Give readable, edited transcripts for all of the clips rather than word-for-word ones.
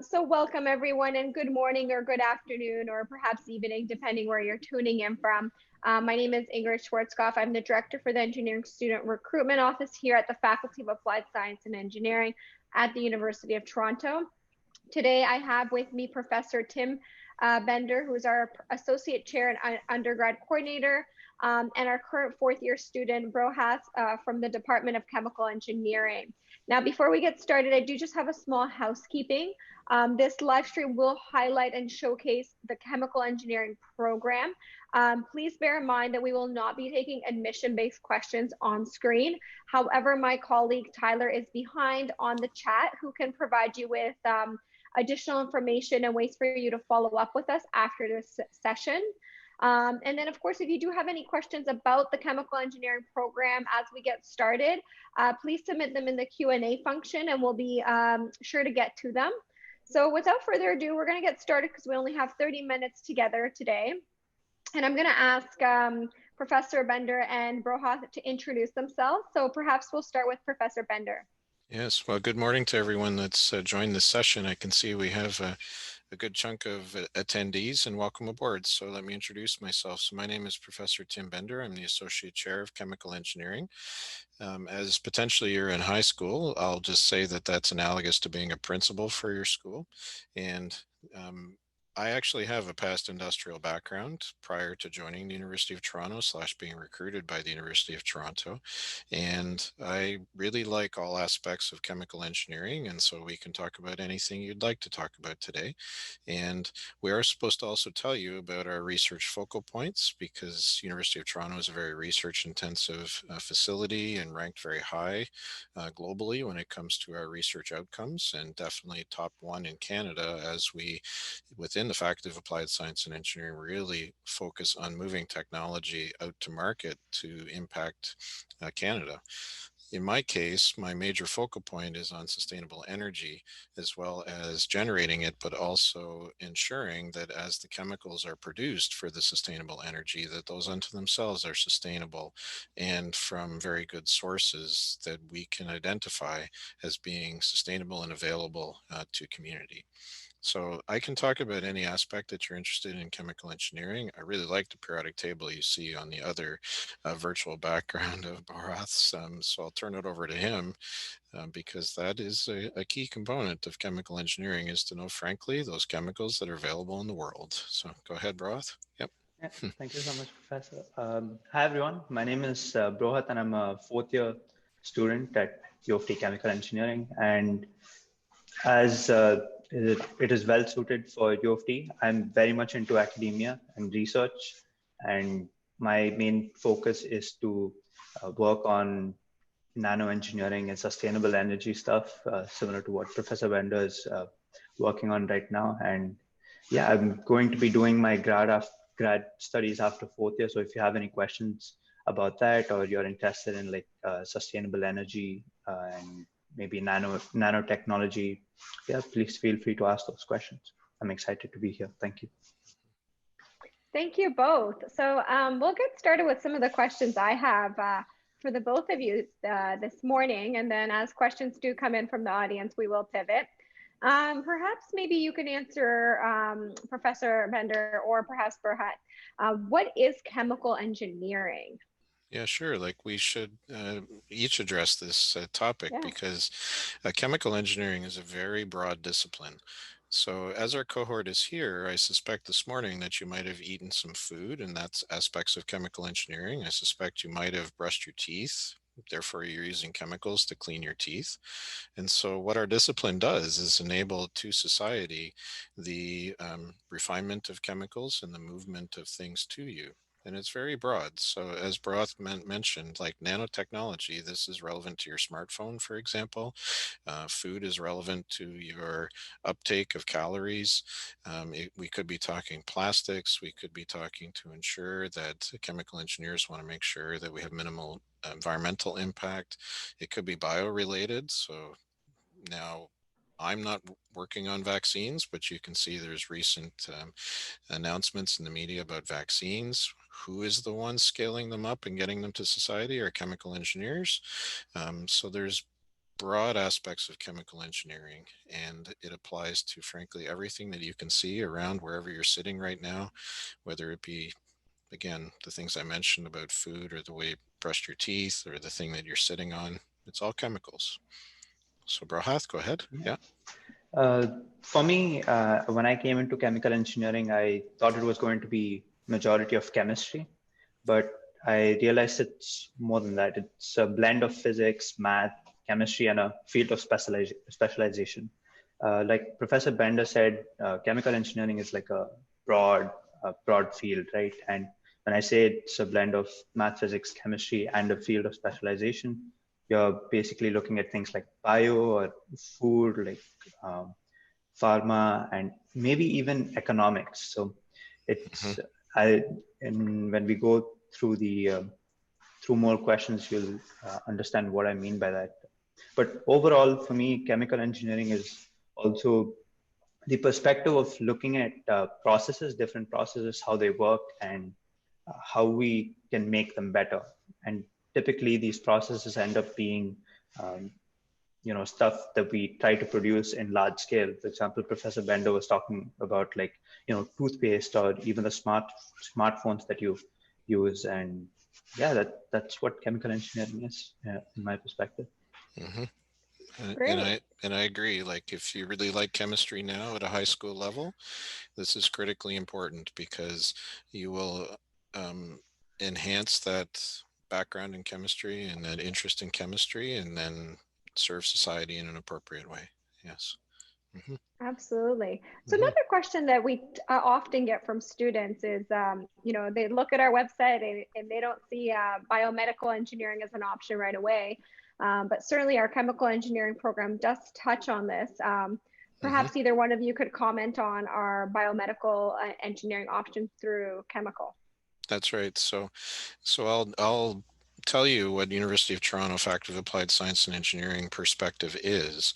So welcome everyone and good morning or good afternoon or perhaps evening, depending where you're tuning in from. My name is Ingrid Schwarzkopf. I'm the Director for the Engineering Student Recruitment Office here at the Faculty of Applied Science and Engineering at the University of Toronto. Today I have with me Professor Tim Bender, who is our Associate Chair and Undergrad Coordinator, and our current fourth year student, Brohat, from the Department of Chemical Engineering. Now, before we get started, I do just have a small housekeeping. This live stream will highlight and showcase the chemical engineering program. Please bear in mind that we will not be taking admission-based questions on screen. However, my colleague Tyler is behind on the chat, who can provide you with additional information and ways for you to follow up with us after this session. And then, of course, if you do have any questions about the chemical engineering program as we get started, please submit them in the Q&A function and we'll be sure to get to them. So without further ado, we're going to get started because we only have 30 minutes together today. And I'm going to ask Professor Bender and Brohat to introduce themselves. So perhaps we'll start with Professor Bender. Yes, well, good morning to everyone that's joined this session. I can see we have a good chunk of attendees, and welcome aboard. So let me introduce myself. So my name is Professor Tim Bender. I'm the Associate Chair of Chemical Engineering. As potentially you're in high school, I'll just say that that's analogous to being a principal for your school. And I actually have a past industrial background prior to joining the University of Toronto / being recruited by the University of Toronto. And I really like all aspects of chemical engineering. And so we can talk about anything you'd like to talk about today. And we are supposed to also tell you about our research focal points, because University of Toronto is a very research intensive facility and ranked very high globally when it comes to our research outcomes, and definitely top one in Canada, as we within the Faculty of Applied Science and Engineering really focus on moving technology out to market to impact Canada. In my case, my major focal point is on sustainable energy, as well as generating it, but also ensuring that as the chemicals are produced for the sustainable energy, that those unto themselves are sustainable and from very good sources that we can identify as being sustainable and available to community. So I can talk about any aspect that you're interested in chemical engineering. I really like the periodic table you see on the other virtual background of Bharath's. So I'll turn it over to him because that is a key component of chemical engineering, is to know, frankly, those chemicals that are available in the world. So go ahead, Bharath. Yep. Yeah, thank you so much, Professor. Hi, everyone. My name is Brohat, and I'm a fourth year student at U of T Chemical Engineering. And as it is well suited for U of T, I'm very much into academia and research, and my main focus is to work on nano engineering and sustainable energy stuff, similar to what Professor Bender is working on right now. And yeah, I'm going to be doing my grad studies after fourth year. So if you have any questions about that, or you're interested in like sustainable energy and maybe nanotechnology, yeah, please feel free to ask those questions. I'm excited to be here. Thank you. Thank you both. So we'll get started with some of the questions I have for the both of you this morning. And then as questions do come in from the audience, we will pivot. Perhaps maybe you can answer, Professor Bender or perhaps Berhat, what is chemical engineering? Yeah, sure. Like we should each address this topic because chemical engineering is a very broad discipline. So as our cohort is here, I suspect this morning that you might have eaten some food, and that's aspects of chemical engineering. I suspect you might have brushed your teeth. Therefore, you're using chemicals to clean your teeth. And so what our discipline does is enable to society the refinement of chemicals and the movement of things to you. And it's very broad. So as Bharath mentioned, like nanotechnology, this is relevant to your smartphone, for example. Food is relevant to your uptake of calories. We could be talking plastics. We could be talking to ensure that chemical engineers want to make sure that we have minimal environmental impact. It could be bio-related. So now, I'm not working on vaccines, but you can see there's recent announcements in the media about vaccines. Who is the one scaling them up and getting them to society? Are chemical engineers. So there's broad aspects of chemical engineering, and it applies to, frankly, everything that you can see around wherever you're sitting right now, whether it be, again, the things I mentioned about food or the way you brushed your teeth or the thing that you're sitting on. It's all chemicals. So Brohath, go ahead. Yeah. For me, when I came into chemical engineering, I thought it was going to be majority of chemistry, but I realized it's more than that. It's a blend of physics, math, chemistry, and a field of specialization. Like Professor Bender said, chemical engineering is like broad field, right? And when I say it's a blend of math, physics, chemistry, and a field of specialization, you're basically looking at things like bio or food, like pharma, and maybe even economics. So it's I and when we go through the through more questions, you'll understand what I mean by that. But overall, for me, chemical engineering is also the perspective of looking at processes, different processes, how they work, and how we can make them better. And typically, these processes end up being um, stuff that we try to produce in large scale. For example, Professor Bender was talking about, like, toothpaste, or even the smartphones that you use. And yeah, that's what chemical engineering is, in my perspective. Mm-hmm. And Great. I agree. Like, if you really like chemistry now at a high school level, this is critically important, because you will enhance that background in chemistry and that interest in chemistry, and then serve society in an appropriate way. Yes. Mm-hmm. Absolutely. So Mm-hmm. another question that we often get from students is, they look at our website and they don't see biomedical engineering as an option right away. But certainly our chemical engineering program does touch on this. Mm-hmm. Perhaps either one of you could comment on our biomedical engineering options through chemical. That's right. So I'll tell you what University of Toronto Faculty of Applied Science and Engineering perspective is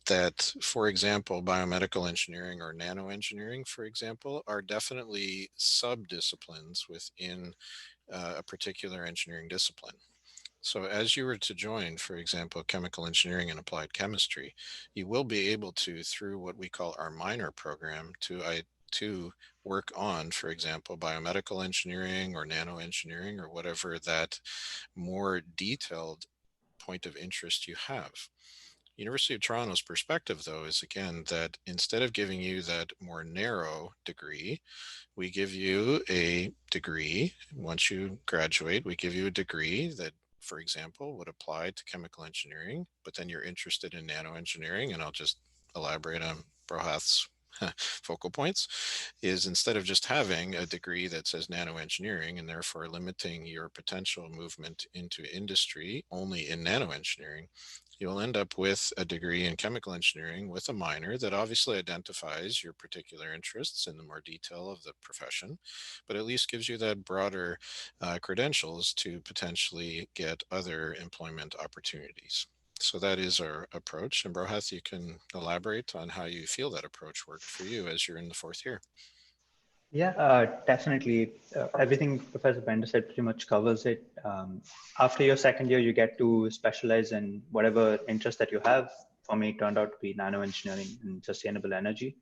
that, for example, biomedical engineering or nanoengineering, for example, are definitely sub-disciplines within a particular engineering discipline. So as you were to join, for example, chemical engineering and applied chemistry, you will be able to, through what we call our minor program, to work on, for example, biomedical engineering or nanoengineering or whatever that more detailed point of interest you have. University of Toronto's perspective, though, is again that instead of giving you that more narrow degree, we give you a degree. Once you graduate, we give you a degree that, for example, would apply to chemical engineering, but then you're interested in nanoengineering, and I'll just elaborate on Brohath's focal points, is instead of just having a degree that says nanoengineering and therefore limiting your potential movement into industry only in nanoengineering, you'll end up with a degree in chemical engineering with a minor that obviously identifies your particular interests in the more detail of the profession, but at least gives you that broader credentials to potentially get other employment opportunities. So that is our approach. And Brohath, you can elaborate on how you feel that approach worked for you as you're in the fourth year. Yeah, definitely. Everything Professor Bender said pretty much covers it. After your second year, you get to specialize in whatever interest that you have. For me, it turned out to be nanoengineering and sustainable energy.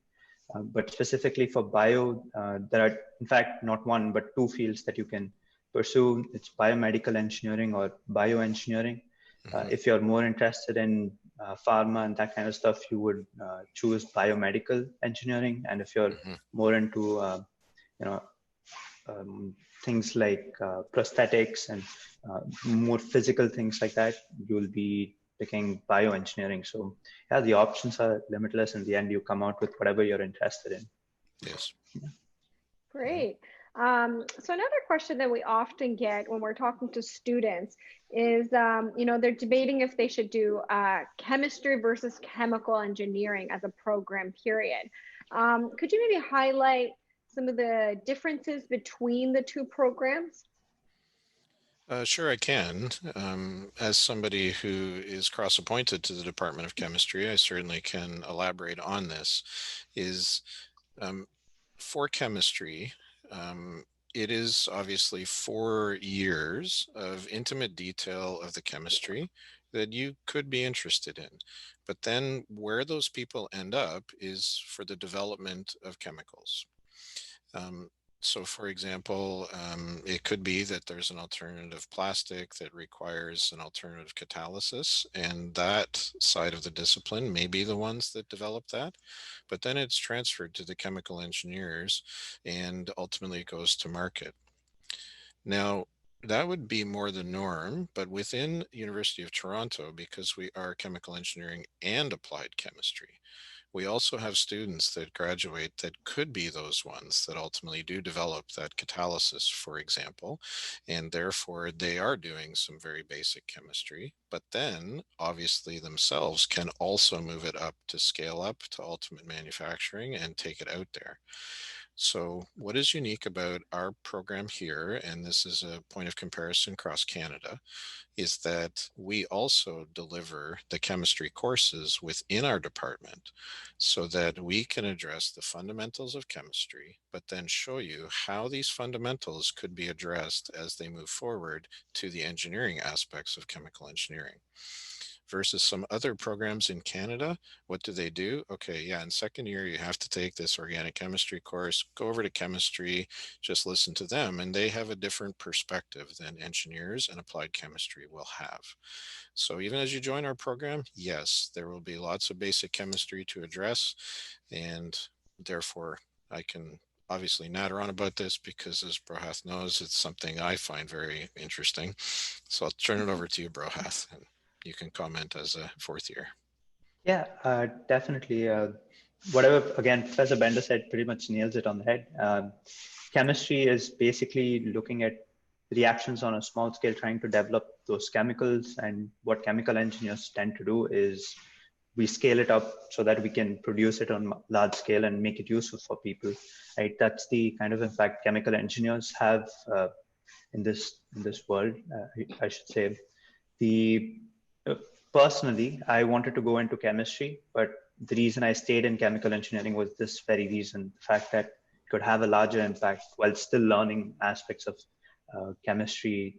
But specifically for bio, there are, in fact, not one, but two fields that you can pursue. It's biomedical engineering or bioengineering. If you're more interested in pharma and that kind of stuff, you would choose biomedical engineering. And if you're more into you know, things like prosthetics and more physical things like that, you'll be picking bioengineering. So yeah, the options are limitless. In the end, you come out with whatever you're interested in. Yes. Yeah. Great. So another question that we often get when we're talking to students is, they're debating if they should do chemistry versus chemical engineering as a program period. Could you maybe highlight some of the differences between the two programs? Sure, I can. As somebody who is cross-appointed to the Department of Chemistry, I certainly can elaborate on this. For chemistry, it is obviously 4 years of intimate detail of the chemistry, that you could be interested in. But then where those people end up is for the development of chemicals. Um, so for example, it could be that there's an alternative plastic that requires an alternative catalysis, and that side of the discipline may be the ones that develop that, but then it's transferred to the chemical engineers and ultimately it goes to market. Now, that would be more the norm, but within University of Toronto, because we are chemical engineering and applied chemistry, we also have students that graduate that could be those ones that ultimately do develop that catalysis, for example, and therefore they are doing some very basic chemistry, but then obviously themselves can also move it up to scale up to ultimate manufacturing and take it out there. So what is unique about our program here, and this is a point of comparison across Canada, is that we also deliver the chemistry courses within our department so that we can address the fundamentals of chemistry, but then show you how these fundamentals could be addressed as they move forward to the engineering aspects of chemical engineering. Versus some other programs in Canada, what do? Okay, yeah, in second year, you have to take this organic chemistry course, go over to chemistry, just listen to them, and they have a different perspective than engineers and applied chemistry will have. So even as you join our program, yes, there will be lots of basic chemistry to address, and therefore I can obviously natter on about this because as Brohath knows, it's something I find very interesting. So I'll turn it over to you, Brohath, and you can comment as a fourth year. Yeah, definitely. Whatever, again, Professor Bender said pretty much nails it on the head. Chemistry is basically looking at reactions on a small scale, trying to develop those chemicals. And what chemical engineers tend to do is we scale it up so that we can produce it on large scale and make it useful for people. Right? That's the kind of impact chemical engineers have in this world. I should say. The Personally, I wanted to go into chemistry, but the reason I stayed in chemical engineering was this very reason: the fact that it could have a larger impact while still learning aspects of chemistry,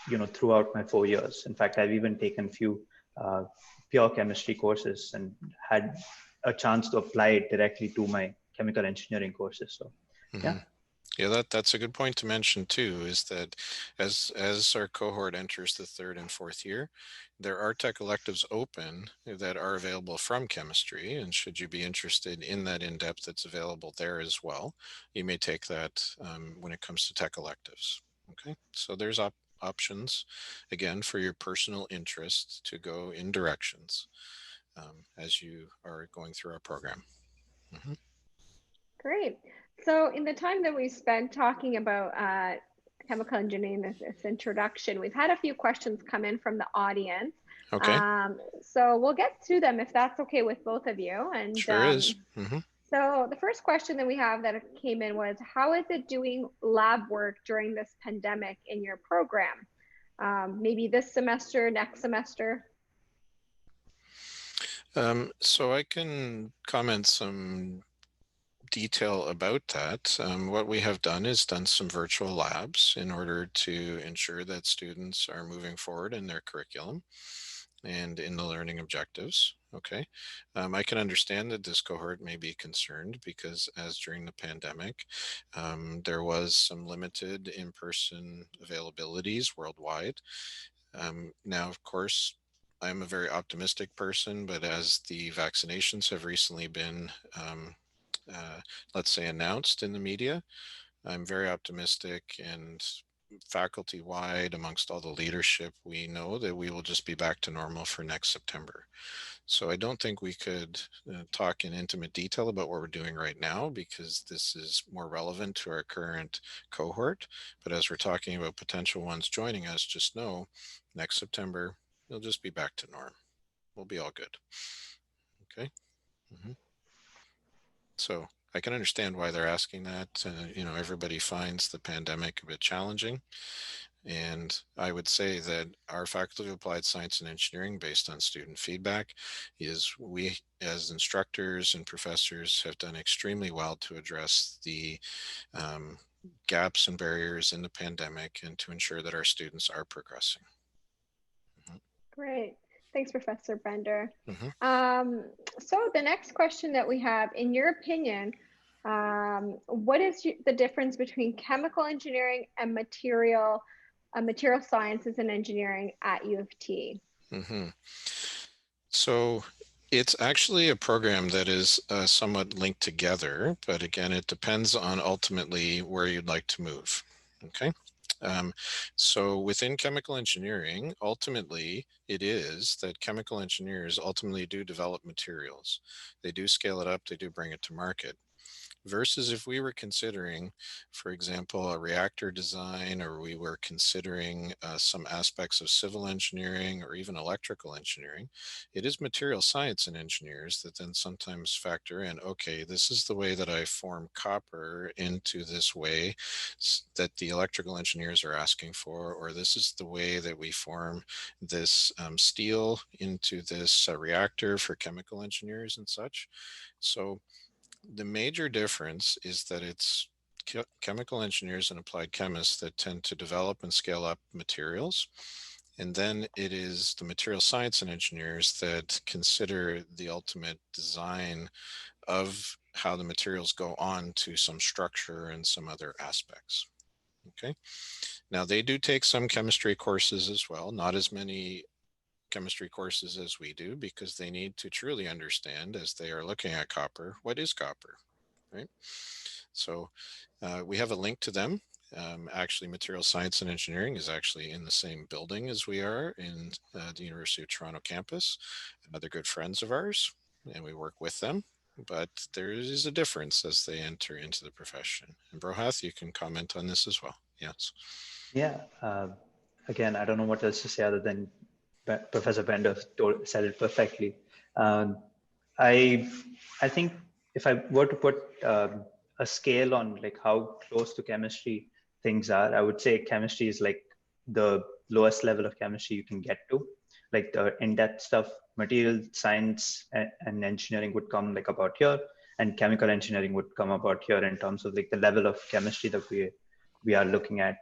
throughout my 4 years. In fact, I've even taken few pure chemistry courses and had a chance to apply it directly to my chemical engineering courses. So, yeah. Yeah, that's a good point to mention too, is that as our cohort enters the third and fourth year, there are tech electives open that are available from chemistry. And should you be interested in that in-depth, that's available there as well. You may take that when it comes to tech electives. Okay, so there's options, again, for your personal interests to go in directions as you are going through our program. Great. So in the time that we spent talking about chemical engineering, this introduction, we've had a few questions come in from the audience. Okay. So we'll get to them if that's okay with both of you. And sure is. So the first question that we have that came in was, how is it doing lab work during this pandemic in your program? Maybe this semester, next semester? So I can comment some detail about that. What we have done is done some virtual labs in order to ensure that students are moving forward in their curriculum and in the learning objectives. Okay. I can understand that this cohort may be concerned because as during the pandemic, there was some limited in-person availabilities worldwide. Now, of course, I'm a very optimistic person, but as the vaccinations have recently been, let's say, announced in the media, I'm very optimistic, and faculty wide amongst all the leadership, we know that we will just be back to normal for next September. So I don't think we could talk in intimate detail about what we're doing right now because this is more relevant to our current cohort. But as we're talking about potential ones joining us, just know next September, it'll just be back to norm. We'll be all good. Okay. So I can understand why they're asking that. Everybody finds the pandemic a bit challenging. And I would say that our Faculty of Applied Science and Engineering, based on student feedback, is we as instructors and professors have done extremely well to address the gaps and barriers in the pandemic and to ensure that our students are progressing. Great. Thanks, Professor Bender. Mhm. So the next question that we have, in your opinion, what is the difference between chemical engineering and material sciences and engineering at U of T? Mhm. So it's actually a program that is somewhat linked together, but again, it depends on ultimately where you'd like to move. Okay. Um, so within chemical engineering, ultimately, it is that chemical engineers ultimately do develop materials. They do scale it up, they do bring it to market. Versus if we were considering, for example, a reactor design, or we were considering some aspects of civil engineering or even electrical engineering, it is material science and engineers that then sometimes factor in, okay, this is the way that I form copper into this way that the electrical engineers are asking for, or this is the way that we form this steel into this reactor for chemical engineers and such. So the major difference is that it's chemical engineers and applied chemists that tend to develop and scale up materials. And then it is the material science and engineers that consider the ultimate design of how the materials go on to some structure and some other aspects. Okay. Now they do take some chemistry courses as well, not as many chemistry courses as we do, because they need to truly understand, as they are looking at copper, what is copper, right? So we have a link to them. Actually, material science and engineering is actually in the same building as we are in the University of Toronto campus. They're good friends of ours, and we work with them. But there is a difference as they enter into the profession. And Brohath, you can comment on this as well. Yes. Yeah. Again, I don't know what else to say other than Professor Bender said it perfectly. Um, I I think if I were to put a scale on like how close to chemistry things are, I would say chemistry is like the lowest level of chemistry you can get to. Like the in-depth stuff, material science and engineering would come like about here, and chemical engineering would come about here in terms of like the level of chemistry that we are looking at.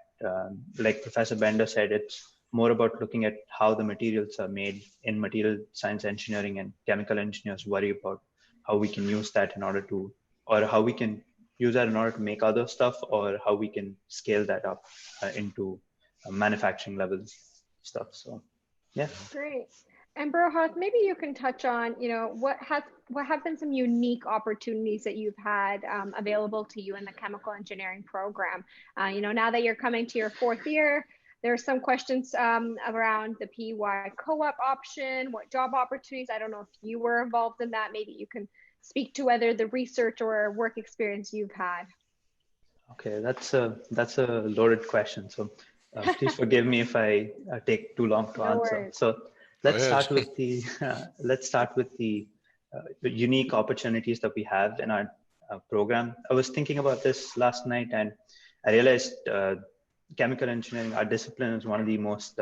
Like Professor Bender said, it's more about looking at how the materials are made in material science engineering, and chemical engineers worry about how we can use that in order to, or how we can use that in order to make other stuff, or how we can scale that up into manufacturing levels stuff. So, yeah. Great. And Brohath, maybe you can touch on, what have been some unique opportunities that you've had available to you in the chemical engineering program? Now that you're coming to your fourth year, there are some questions around the PY co-op option, what job opportunities. I don't know if you were involved in that. Maybe you can speak to whether the research or work experience you've had. Okay, that's a loaded question. So please forgive me if I take too long to No answer. worries. So Go let's ahead. start with the the unique opportunities that we have in our program. I was thinking about this last night, and I realized chemical engineering, our discipline, is one of the most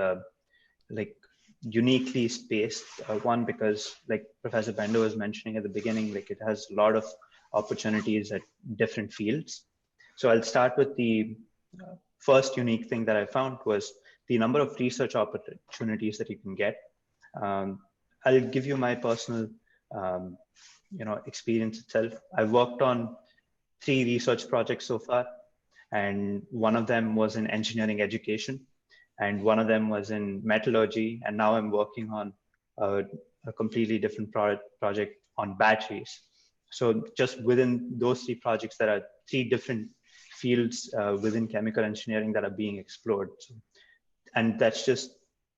like uniquely spaced one, because like Professor Bender was mentioning at the beginning, like it has a lot of opportunities at different fields. So I'll start with the first unique thing that I found was the number of research opportunities that you can get. I'll give you my personal, experience itself. I've worked on 3 research projects so far, and one of them was in engineering education, and one of them was in metallurgy, and now I'm working on a completely different project on batteries. So just within those 3 projects, there are 3 different fields within chemical engineering that are being explored. So, and that's just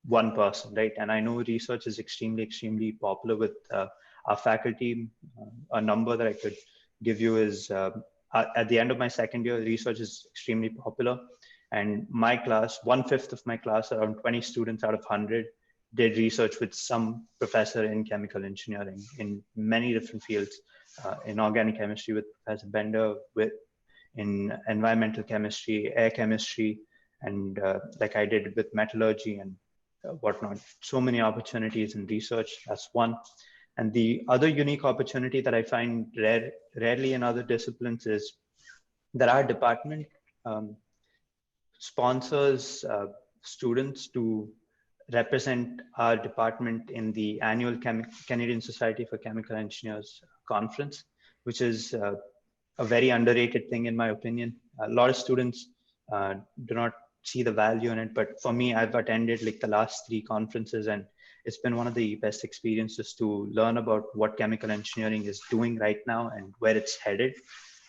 one person, right? And I know research is extremely popular with our faculty. A number that I could give you is at the end of my second year, research is extremely popular. And my class, 1/5 of my class, around 20 students out of 100, did research with some professor in chemical engineering in many different fields, in organic chemistry with Professor Bender, in environmental chemistry, air chemistry, and like I did with metallurgy and whatnot. So many opportunities in research. That's one. And the other unique opportunity that I find rarely in other disciplines is that our department sponsors students to represent our department in the annual Canadian Society for Chemical Engineers conference, which is a very underrated thing in my opinion. A lot of students do not see the value in it, but for me, I've attended like the last 3 conferences, and it's been one of the best experiences to learn about what chemical engineering is doing right now and where it's headed,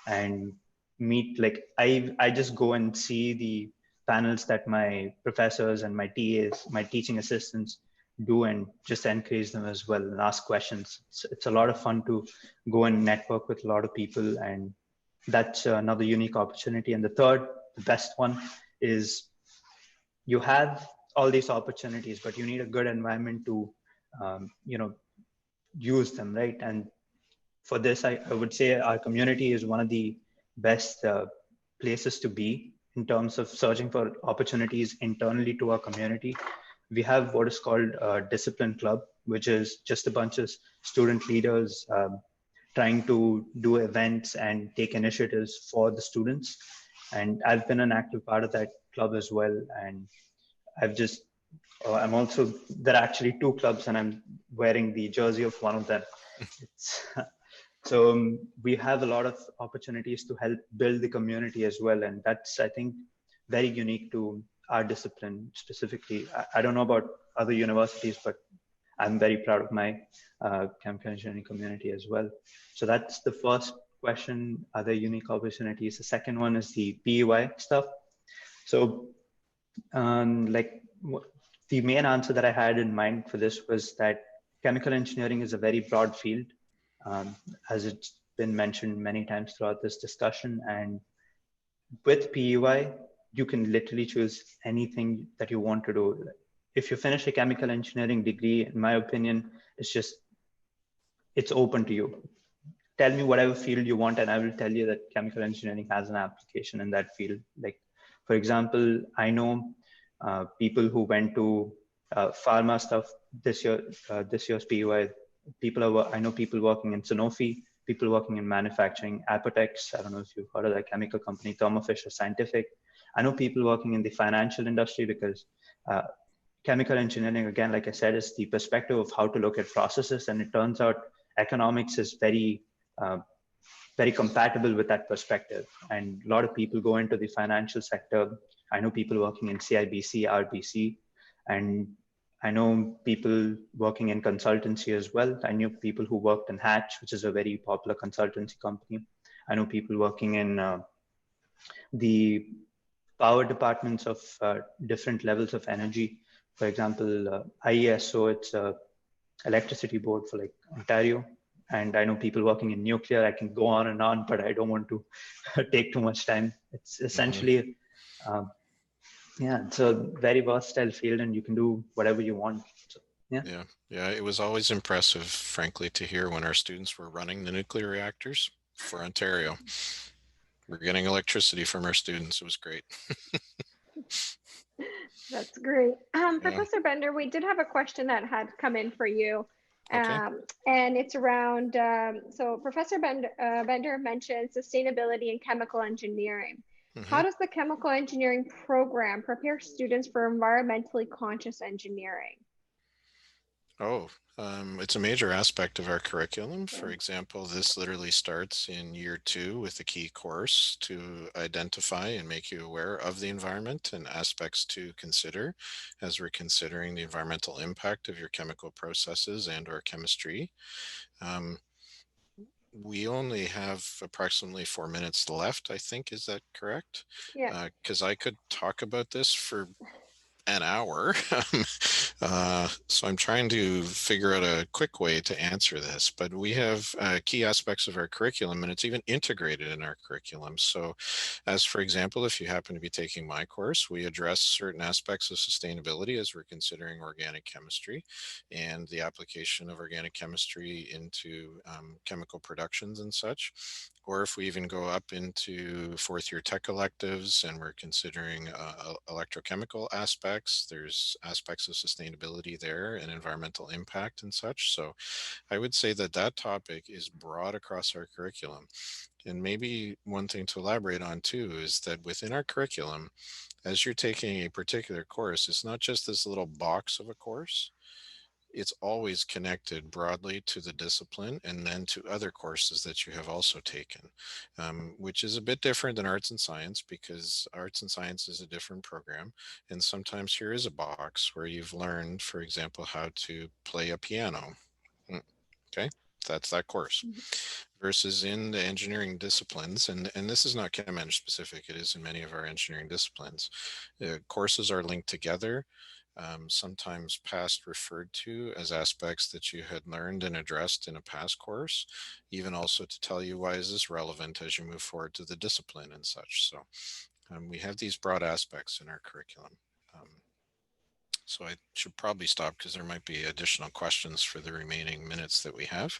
and meet like I just go and see the panels that my professors and my TAs, my teaching assistants do, and just encourage them as well and ask questions. It's a lot of fun to go and network with a lot of people, and that's another unique opportunity. And the third, the best one, is you have all these opportunities, but you need a good environment to, use them, right? And for this, I would say our community is one of the best places to be in terms of searching for opportunities internally to our community. We have what is called a discipline club, which is just a bunch of student leaders trying to do events and take initiatives for the students. And I've been an active part of that club as well. And I've just, I'm also, there are actually 2 clubs, and I'm wearing the jersey of one of them. It's, so we have a lot of opportunities to help build the community as well. And that's, I think, very unique to our discipline specifically. I don't know about other universities, but I'm very proud of my chemical engineering community as well. So that's the first question, are there unique opportunities? The second one is the PEY stuff. So the main answer that I had in mind for this was that chemical engineering is a very broad field, as it's been mentioned many times throughout this discussion. And with PEY, you can literally choose anything that you want to do. If you finish a chemical engineering degree, in my opinion, it's open to you. Tell me whatever field you want, and I will tell you that chemical engineering has an application in that field. Like, for example, I know people who went to pharma stuff this year's PEY. I know people working in Sanofi, people working in manufacturing, Apotex. I don't know if you've heard of that chemical company, Thermo Fisher Scientific. I know people working in the financial industry, because chemical engineering, again, like I said, is the perspective of how to look at processes. And it turns out economics is very compatible with that perspective. And a lot of people go into the financial sector. I know people working in CIBC, RBC, and I know people working in consultancy as well. I knew people who worked in Hatch, which is a very popular consultancy company. I know people working in the power departments of different levels of energy. For example, IESO, it's electricity board for like Ontario. And I know people working in nuclear. I can go on, but I don't want to take too much time. It's essentially, it's a very versatile field, and you can do whatever you want. So, yeah. It was always impressive, frankly, to hear when our students were running the nuclear reactors for Ontario. We're getting electricity from our students. It was great. That's great. Professor Bender, we did have a question that had come in for you. Okay. And it's around, so Professor Bender mentioned sustainability in chemical engineering. How does the chemical engineering program prepare students for environmentally conscious engineering? It's a major aspect of our curriculum. For example, this literally starts in year 2 with a key course to identify and make you aware of the environment and aspects to consider as we're considering the environmental impact of your chemical processes and or chemistry. We only have approximately 4 minutes left, I think. Is that correct? Yeah. Because I could talk about this for an hour. So I'm trying to figure out a quick way to answer this, but we have key aspects of our curriculum, and it's even integrated in our curriculum. So as for example, if you happen to be taking my course, we address certain aspects of sustainability as we're considering organic chemistry and the application of organic chemistry into chemical productions and such. Or if we even go up into 4th year tech electives and we're considering electrochemical aspects, there's aspects of sustainability sustainability there and environmental impact and such. So I would say that that topic is broad across our curriculum. And maybe one thing to elaborate on too is that within our curriculum, as you're taking a particular course, it's not just this little box of a course. It's always connected broadly to the discipline and then to other courses that you have also taken, which is a bit different than arts and science, because arts and science is a different program. And sometimes here is a box where you've learned, for example, how to play a piano. Okay, that's that course. Versus in the engineering disciplines, and this is not ChemEng specific, it is in many of our engineering disciplines, courses are linked together, sometimes past referred to as aspects that you had learned and addressed in a past course, even also to tell you why is this relevant as you move forward to the discipline and such. So we have these broad aspects in our curriculum. So I should probably stop because there might be additional questions for the remaining minutes that we have.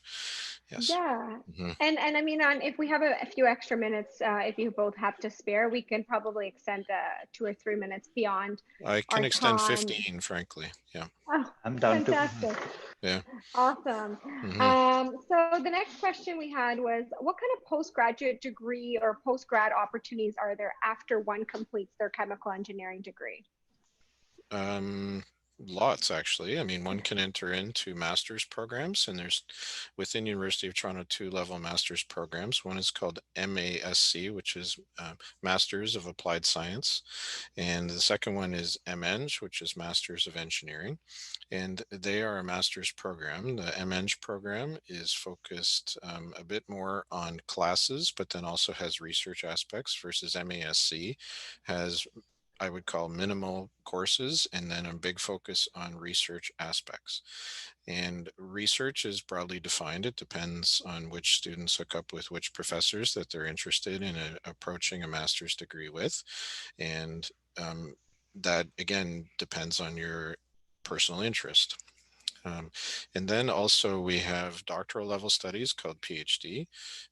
Yes. Yeah. And I mean, if we have a few extra minutes, if you both have to spare, we can probably extend 2 or 3 minutes beyond. I can extend 15, frankly. Yeah. Oh, I'm done too. fantastic. Yeah. Awesome. So the next question we had was, what kind of postgraduate degree or postgrad opportunities are there after one completes their chemical engineering degree? Lots, actually. I mean, one can enter into master's programs, and there's within University of Toronto 2-level master's programs. One is called MASC, which is Masters of Applied Science, and the second one is MEng, which is Masters of Engineering, and they are a master's program. The MEng program is focused a bit more on classes, but then also has research aspects, versus MASC has, I would call, minimal courses and then a big focus on research aspects. And research is broadly defined. It depends on which students hook up with which professors that they're interested in approaching a master's degree with. And that, again, depends on your personal interest. And then also we have doctoral level studies called PhD,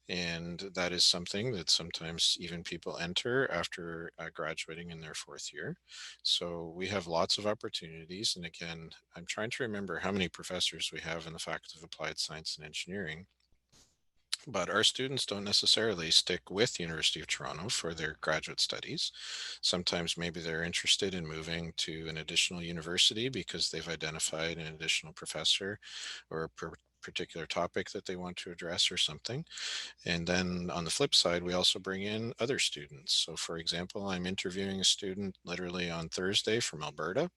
and that is something that sometimes even people enter after graduating in their 4th year. So we have lots of opportunities. And again, I'm trying to remember how many professors we have in the Faculty of Applied Science and Engineering. But our students don't necessarily stick with the University of Toronto for their graduate studies. Sometimes maybe they're interested in moving to an additional university because they've identified an additional professor or a particular topic that they want to address or something. And then on the flip side, we also bring in other students. So for example, I'm interviewing a student literally on Thursday from Alberta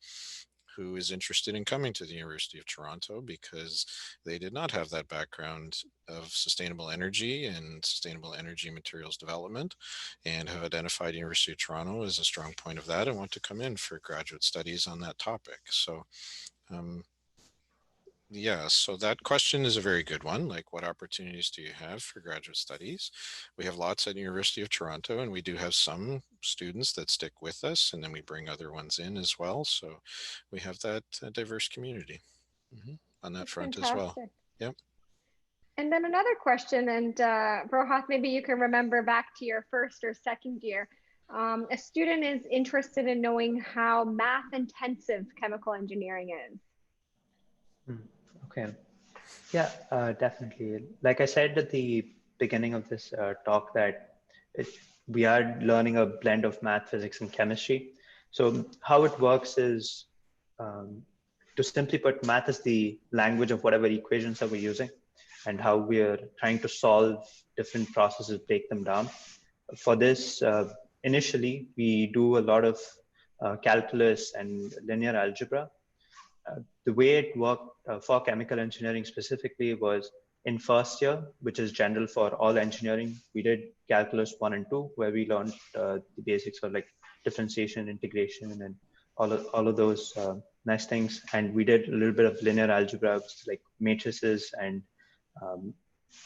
who is interested in coming to the University of Toronto because they did not have that background of sustainable energy and sustainable energy materials development, and have identified University of Toronto as a strong point of that and want to come in for graduate studies on that topic. So yeah, so that question is a very good one. Like, what opportunities do you have for graduate studies? We have lots at University of Toronto, and we do have some students that stick with us, and then we bring other ones in as well. So we have that diverse community on that That's front fantastic. as well. Yep. And then another question, and Rohat, maybe you can remember back to your 1st or 2nd year. A student is interested in knowing how math intensive chemical engineering is. Okay. Yeah, definitely. Like I said at the beginning of this talk, that we are learning a blend of math, physics, and chemistry. So how it works is, to simply put, math is the language of whatever equations that we're using and how we are trying to solve different processes, break them down. For this, initially, we do a lot of calculus and linear algebra. The way it worked for chemical engineering specifically was in 1st year, which is general for all engineering. We did calculus 1 and 2, where we learned the basics of like differentiation, integration, and all of those nice things. And we did a little bit of linear algebra, like matrices and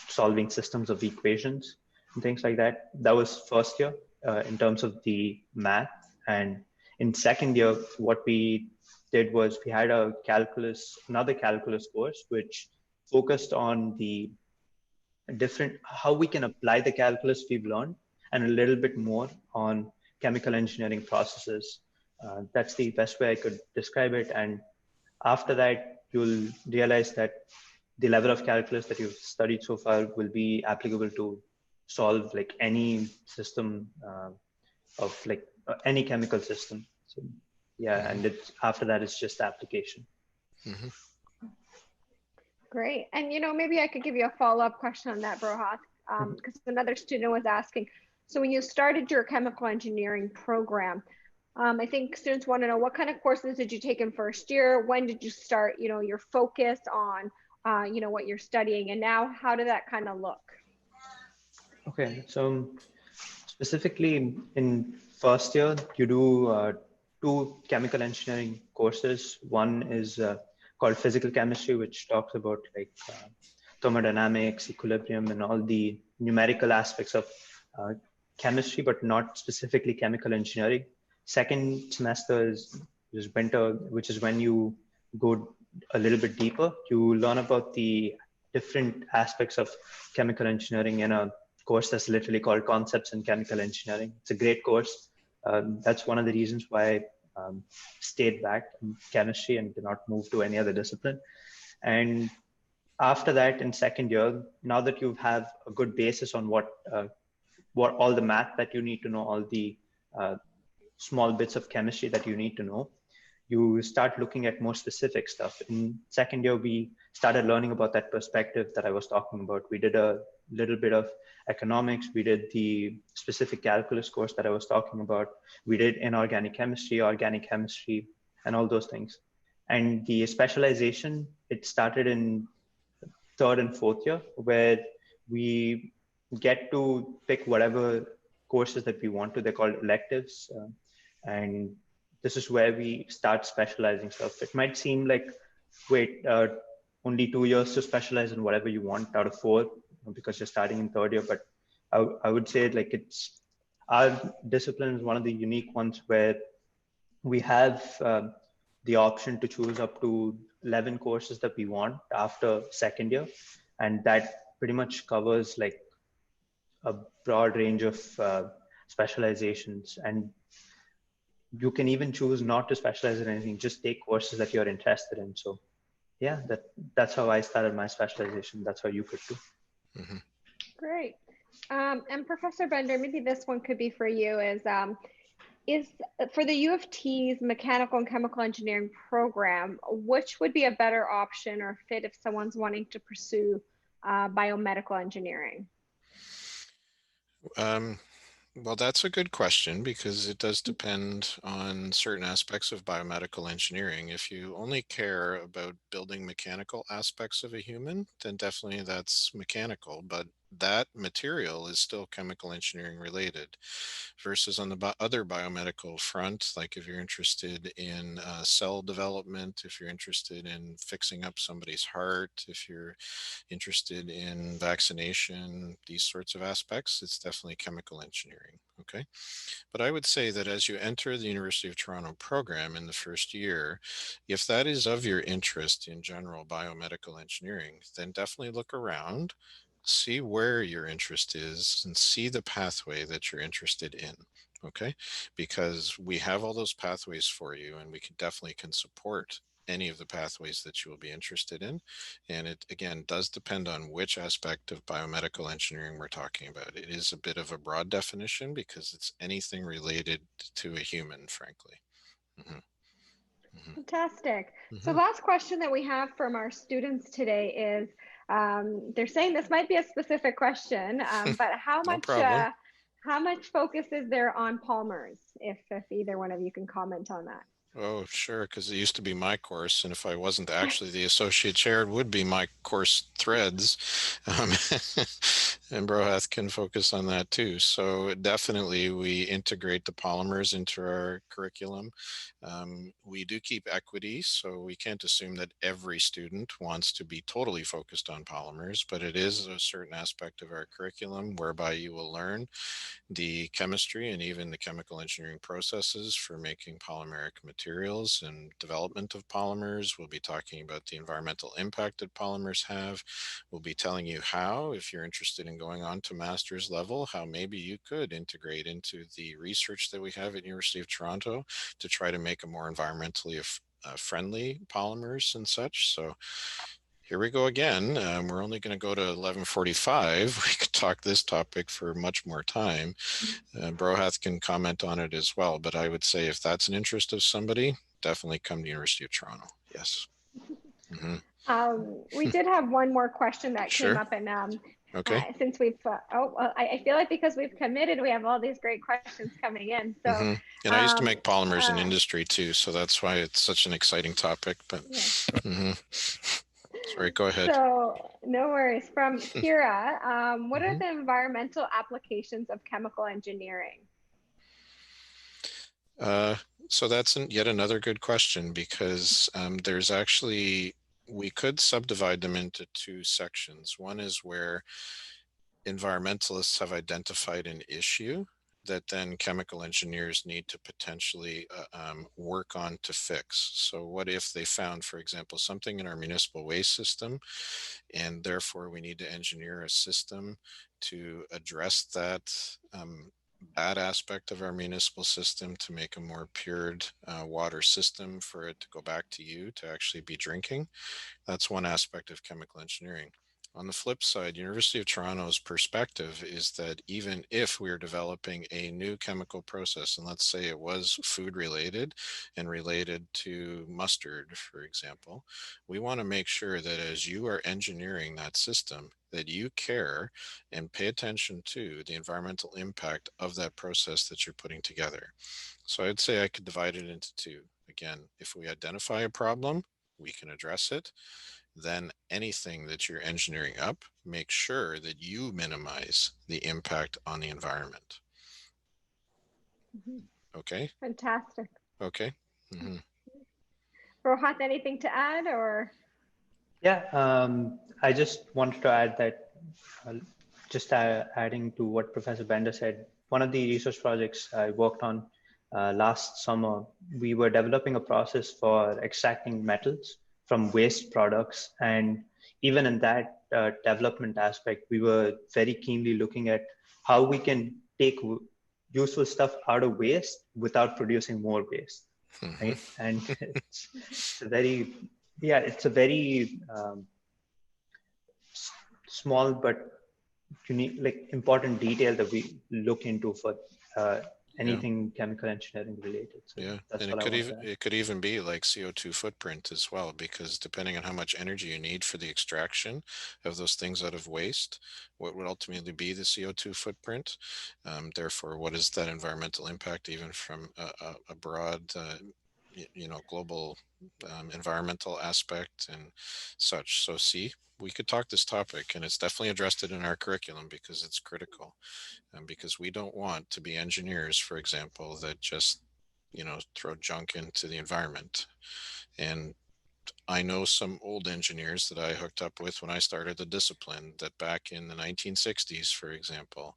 solving systems of equations and things like that. That was 1st year in terms of the math. And in 2nd year, what we did was we had another calculus course, which focused on the how we can apply the calculus we've learned, and a little bit more on chemical engineering processes. That's the best way I could describe it. And After that, you'll realize that the level of calculus that you've studied so far will be applicable to solve like any system of like any chemical system. So yeah, and it's after that it's just application. Mhm. Great. And maybe I could give you a follow-up question on that, Brohat, because another student was asking. So when you started your chemical engineering program, I think students want to know what kind of courses did you take in first year? When did you start, your focus on, what you're studying, and now how did that kind of look? Okay, so specifically in first year, you do two chemical engineering courses. One is called physical chemistry, which talks about like thermodynamics, equilibrium, and all the numerical aspects of uh, chemistry, but not specifically chemical engineering. Second semester is winter, which is when you go a little bit deeper. You learn about the different aspects of chemical engineering in a course that's literally called Concepts in Chemical Engineering. It's a great course. That's one of the reasons why I stayed back in chemistry and did not move to any other discipline. And after that, in second year, now that you have a good basis on what all the math that you need to know, all the uh, small bits of chemistry that you need to know, you start looking at more specific stuff. In second year, we started learning about that perspective that I was talking about. We did a little bit of economics. We did the specific calculus course that I was talking about. We did inorganic chemistry, organic chemistry, and all those things. And the specialization, it started in third and fourth year, where we get to pick whatever courses that we want to. They're called electives. And this is where we start specializing stuff. It might seem like, wait, only 2 years to specialize in whatever you want out of four because you're starting in third year. But I would say like it's our discipline is one of the unique ones where we have the option to choose up to 11 courses that we want after second year. And that pretty much covers like a broad range of specializations. And you can even choose not to specialize in anything, just take courses that you're interested in. So yeah, that's how I started my specialization. That's how you could too. Mhm. Great. And Professor Bender, maybe this one could be for you, is for the U of T's mechanical and chemical engineering program, which would be a better option or fit if someone's wanting to pursue biomedical engineering? Um, well, that's a good question because it does depend on certain aspects of biomedical engineering. If you only care about building mechanical aspects of a human, then definitely that's mechanical, but that material is still chemical engineering related. Versus on the other biomedical front, like if you're interested in cell development, if you're interested in fixing up somebody's heart, if you're interested in vaccination, these sorts of aspects, it's definitely chemical engineering. Okay. But I would say that as you enter the University of Toronto program in the first year, if that is of your interest in general biomedical engineering, then definitely look around, see where your interest is, and see the pathway that you're interested in. Okay. Because we have all those pathways for you, and we can definitely can support any of the pathways that you will be interested in. And it again does depend on which aspect of biomedical engineering we're talking about. It is a bit of a broad definition because it's anything related to a human, frankly. Hmm. Hmm. Fantastic. So Hmm. last question that we have from our students today is, they're saying this might be a specific question, but No problem. how much focus is there on polymers? If either one of you can comment on that. Oh, sure, because it used to be my course, and if I wasn't actually the associate chair, it would be my course threads. Um, and Brohath can focus on that too. So definitely we integrate the polymers into our curriculum. We do keep equity, so we can't assume that every student wants to be totally focused on polymers, but it is a certain aspect of our curriculum whereby you will learn the chemistry and even the chemical engineering processes for making polymeric materials and development of polymers. We'll be talking about the environmental impact that polymers have. We'll be telling you how, if you're interested in going on to master's level, how maybe you could integrate into the research that we have at University of Toronto to try to make a more environmentally friendly polymers and such. So here we go again. We're only going to go to 11:45. We could talk this topic for much more time. Brohath can comment on it as well, but I would say if that's an interest of somebody, definitely come to University of Toronto. Yes. Mm-hmm. We did have one more question that came Sure. up, and Okay. since we've I feel like because we've committed, we have all these great questions coming in. So, Mm-hmm. And I used to make polymers in uh, industry too, so that's why it's such an exciting topic. But yeah. mm-hmm. Sorry, go ahead. So no worries. From Kira, what are Mm-hmm. the environmental applications of chemical engineering? So that's yet another good question, because there's actually, we could subdivide them into two sections. One is where environmentalists have identified an issue that then chemical engineers need to potentially work on to fix. So what if they found, for example, something in our municipal waste system, and therefore we need to engineer a system to address that bad aspect of our municipal system to make a more pured water system for it to go back to you to actually be drinking. That's one aspect of chemical engineering. On the flip side, University of Toronto's perspective is that even if we're developing a new chemical process, and let's say it was food related and related to mustard, for example, we want to make sure that as you are engineering that system, that you care and pay attention to the environmental impact of that process that you're putting together. So I'd say I could divide it into two. Again, if we identify a problem, we can address it. Then anything that you're engineering up, make sure that you minimize the impact on the environment. Mhm. Okay. Fantastic. Okay. Mm-hmm. Rohat, anything to add or? Yeah, I just wanted to add that, uh, just adding to what Professor Bender said, one of the research projects I worked on last summer, we were developing a process for extracting metals from waste products. And even in that development aspect, we were very keenly looking at how we can take useful stuff out of waste without producing more waste, Mm-hmm. right? And it's a very, yeah, it's a very small but unique, like important detail that we look into for uh, Yeah. anything chemical engineering related. So Yeah, that's and all I want to add. it could even be like CO2 footprint as well, because depending on how much energy you need for the extraction of those things out of waste, what would ultimately be the CO2 footprint? Therefore, what is that environmental impact, even from a broad, global environmental aspect and such? So, see, we could talk this topic, and it's definitely addressed it in our curriculum because it's critical, because we don't want to be engineers, for example, that just throw junk into the environment. And I know some old engineers that I hooked up with when I started the discipline that back in the 1960s, for example,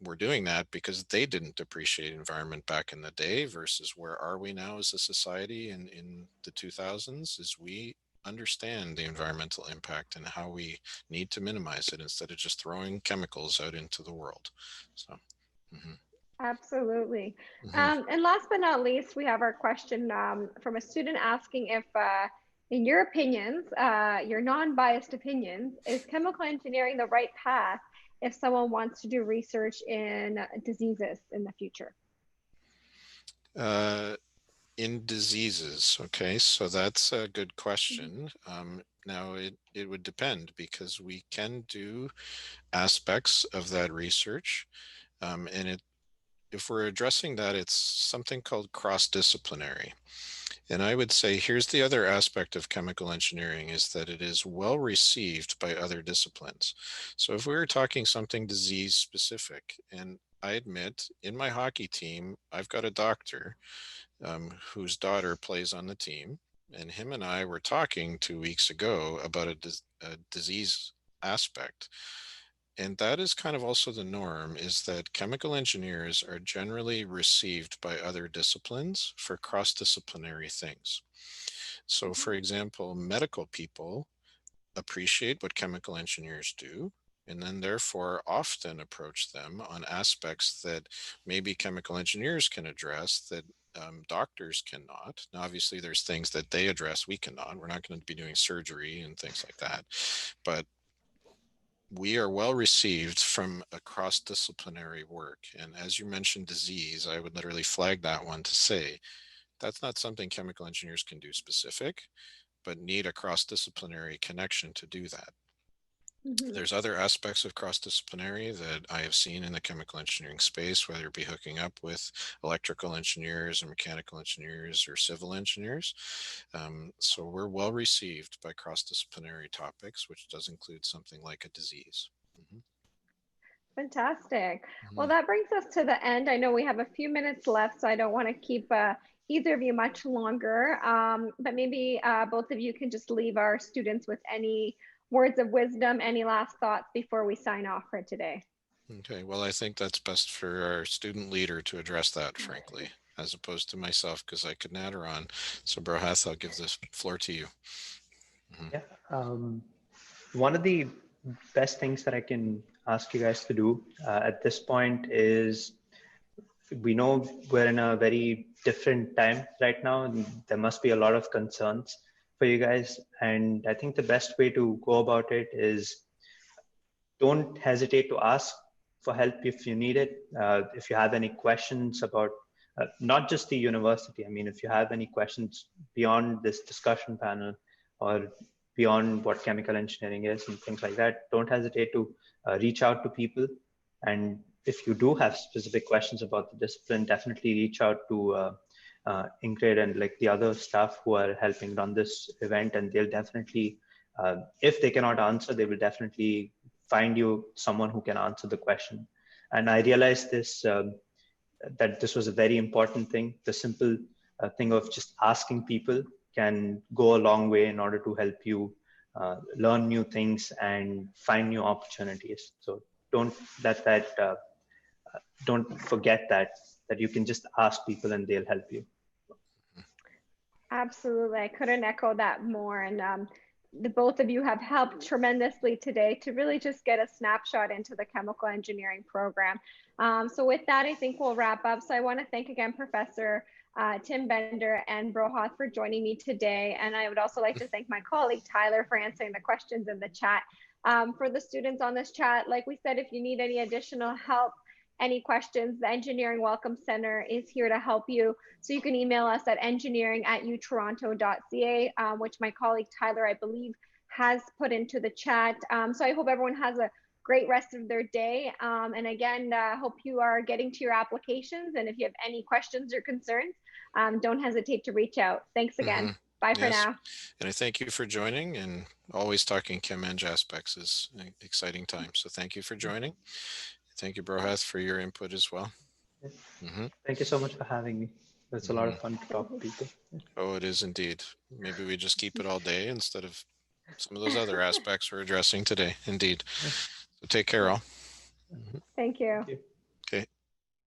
were doing that because they didn't appreciate environment back in the day, versus where are we now as a society in the 2000s is we understand the environmental impact and how we need to minimize it instead of just throwing chemicals out into the world. So, mhm, Absolutely. mhm. And last but not least, we have our question from a student asking if, in your opinions, your non-biased opinions, is chemical engineering the right path if someone wants to do research in diseases in the future? Uh, in diseases, okay, so that's a good question. Now it would depend, because we can do aspects of that research, and if we're addressing that, it's something called cross-disciplinary. And I would say here's the other aspect of chemical engineering, is that it is well received by other disciplines. So if we were talking something disease specific, and I admit in my hockey team, I've got a doctor whose daughter plays on the team. And him and I were talking 2 weeks ago about a disease aspect. And that is kind of also the norm, is that chemical engineers are generally received by other disciplines for cross-disciplinary things. So for example, medical people appreciate what chemical engineers do, and then therefore often approach them on aspects that maybe chemical engineers can address that doctors cannot. Now, obviously, there's things that they address we cannot. We're not going to be doing surgery and things like that. But we are well received from a cross-disciplinary work. And as you mentioned disease, I would literally flag that one to say that's not something chemical engineers can do specific, but need a cross-disciplinary connection to do that. Mhm. There's other aspects of cross-disciplinary that I have seen in the chemical engineering space, whether it be hooking up with electrical engineers or mechanical engineers or civil engineers. So we're well received by cross-disciplinary topics, which does include something like a disease. Mhm. Fantastic. Well, Mhm. that brings us to the end. I know we have a few minutes left, so I don't want to keep either of you much longer. But maybe both of you can just leave our students with any words of wisdom, any last thoughts before we sign off for today. Okay, well, I think that's best for our student leader to address that, frankly, as opposed to myself, because I could natter on. So, Brohath, I'll give this floor to you. Mhm. Yeah. One of the best things that I can ask you guys to do at this point is we know we're in a very different time right now, and there must be a lot of concerns for you guys. And I think the best way to go about it is don't hesitate to ask for help if you need it. If you have any questions about not just the university, I mean, if you have any questions beyond this discussion panel or beyond what chemical engineering is and things like that, don't hesitate to reach out to people. And if you do have specific questions about the discipline, definitely reach out to Ingrid and like the other staff who are helping run this event, and they'll definitely, if they cannot answer, they will definitely find you someone who can answer the question. And I realized this that this was a very important thing. The simple thing of just asking people can go a long way in order to help you learn new things and find new opportunities. So don't let that don't forget that you can just ask people and they'll help you. Absolutely. I couldn't echo that more. And the both of you have helped tremendously today to really just get a snapshot into the chemical engineering program. So with that, I think we'll wrap up. So I want to thank again Professor Tim Bender and Brohath for joining me today. And I would also like to thank my colleague Tyler for answering the questions in the chat. For the students on this chat, like we said, if you need any additional help, any questions, the Engineering Welcome Center is here to help you. So you can email us at engineering@utoronto.ca, which my colleague Tyler, I believe, has put into the chat. So I hope everyone has a great rest of their day. And again, hope you are getting to your applications. And if you have any questions or concerns, don't hesitate to reach out. Thanks again. Mhm. Bye for Yes, now. and I thank you for joining, and always talking chem eng aspects is an exciting time. So thank you for joining. Thank you, Brohath, for your input as well. Mhm. Thank you so much for having me. It's a lot of Mhm. fun to talk to people. Oh, it is indeed. Maybe we just keep it all day instead of some of those other aspects we're addressing today. Indeed. So take care, all. Mhm. Thank you. Thank you.